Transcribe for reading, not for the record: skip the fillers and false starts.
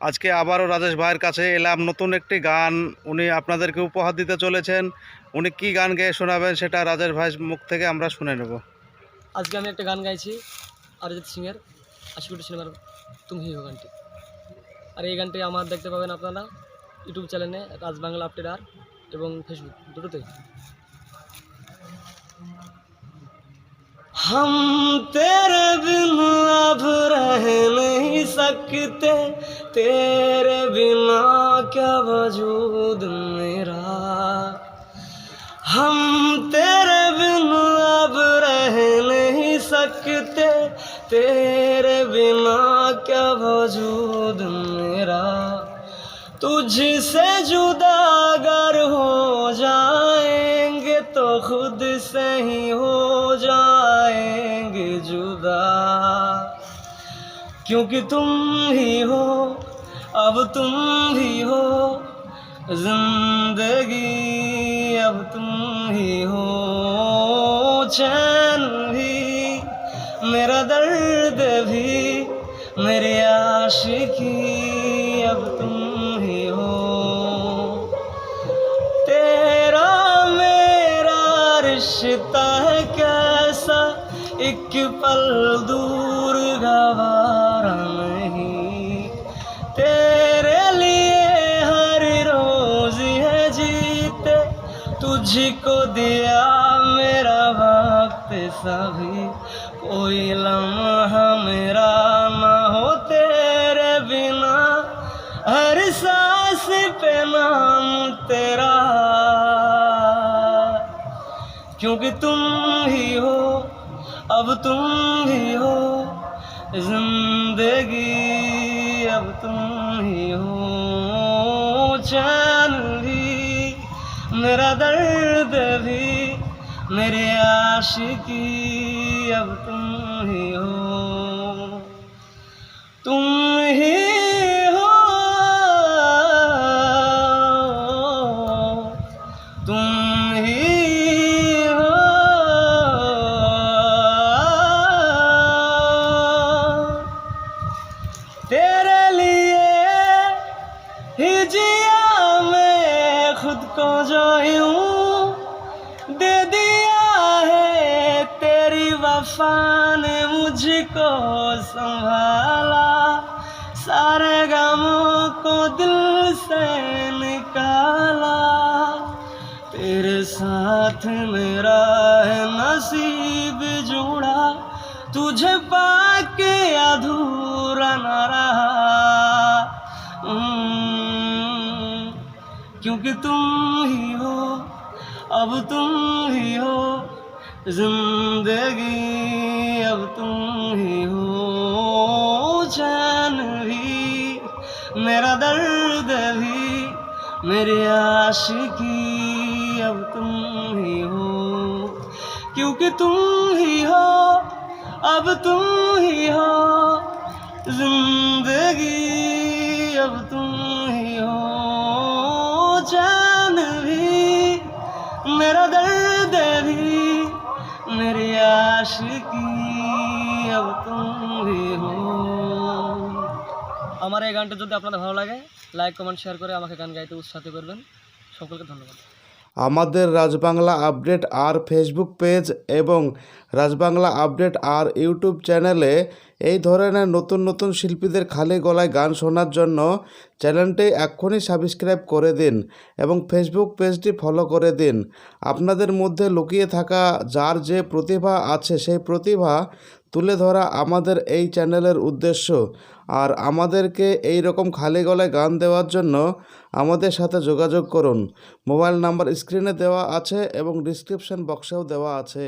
আজকে আবারও রাজেশ ভাইয়ের কাছে এলাম, নতুন একটি গান উনি আপনাদেরকে উপহার দিতে চলেছেন। উনি কি গান গেয়ে শোনাবেন সেটা রাজেশ ভাইয়ের মুখ থেকে আমরা শুনে নেব। আজকে আমি একটা গান গাইছি অরিজিৎ সিংয়ের ৮০ কোটি সিনেমার তুম হি হো গানটি। আর এই গানটি আমার দেখতে পাবেন আপনারা ইউটিউব চ্যানেলে রাজ বাংলা আপডেট আর এবং ফেসবুক দুটোতেই। हम तेरे बिन अब रह नहीं सकते, तेरे बिना क्या वजूद मेरा। हम तेरे बिन अब रह नहीं सकते, तेरे बिना क्या वजूद मेरा। तुझसे जुदा अगर हो जाएंगे तो खुद से ही हो जाएंगे जुदा, क्योंकि तुम ही हो, अब तुम ही हो जिंदगी, अब तुम ही हो चैन भी, मेरा दर्द भी, मेरी आशिकी, अब तुम ही हो। तेरा मेरा रिश्ता है कैसा, एक पल दूर गवारा नहीं। तेरे लिए हर रोज है जीते, तुझको दिया मेरा वक्त सभी, कोई लम्हा मेरा ना हो तेरे बिना, हर सांस पे नाम तेरा, क्योंकि तुम ही हो, अब तुम ही हो जिंदगी, अब तुम ही हो चैन भी, मेरा दर्द भी, मेरी आशिकी, अब तुम ही हो। तुम ही हो, तुम ही हो, तेरे लिए ही जिया मैं खुद को जो यूं दे दिया है, तेरी वफा ने मुझको संभाला, सारे गमों को दिल से निकाला। तेरे साथ मेरा है नसीब जुड़ा, तुझे पाके अधूरा न रहा, क्योंकि तुम ही हो, अब तुम ही हो जिंदगी, अब तुम ही हो चैन भी, मेरा दर्द भी, मेरी आशिकी, अब तुम ही हो, क्योंकि तुम ही हो, अब तुम ही हो जिंदगी, अब तुम ही हो चैन भी, मेरा दर्द भी, मेरी आशिकी, अब तुम ही हो। আমার এই গানটা যদি আপনাদের ভালো লাগে লাইক কমেন্ট শেয়ার করে আমাকে গান গাইতে উৎসাহিত করবেন। সকলকে ধন্যবাদ। আমাদের রাজবাংলা আপডেট আর ফেসবুক পেজ এবং রাজবাংলা আপডেট আর ইউটিউব চ্যানেলে এই ধরনের নতুন নতুন শিল্পীদের খালি গলায় গান শোনার জন্য চ্যানেলটি এক্ষুনি সাবস্ক্রাইব করে দিন এবং ফেসবুক পেজটি ফলো করে দিন। আপনাদের মধ্যে লুকিয়ে থাকা যার যে প্রতিভা আছে সেই প্রতিভা তুলে ধরা আমাদের এই চ্যানেলের উদ্দেশ্য। আর আমাদেরকে এই রকম খালি গলায় গান দেওয়ার জন্য আমাদের সাথে যোগাযোগ করুন। মোবাইল নাম্বার স্ক্রিনে দেওয়া আছে এবং ডিসক্রিপশন বক্সেও দেওয়া আছে।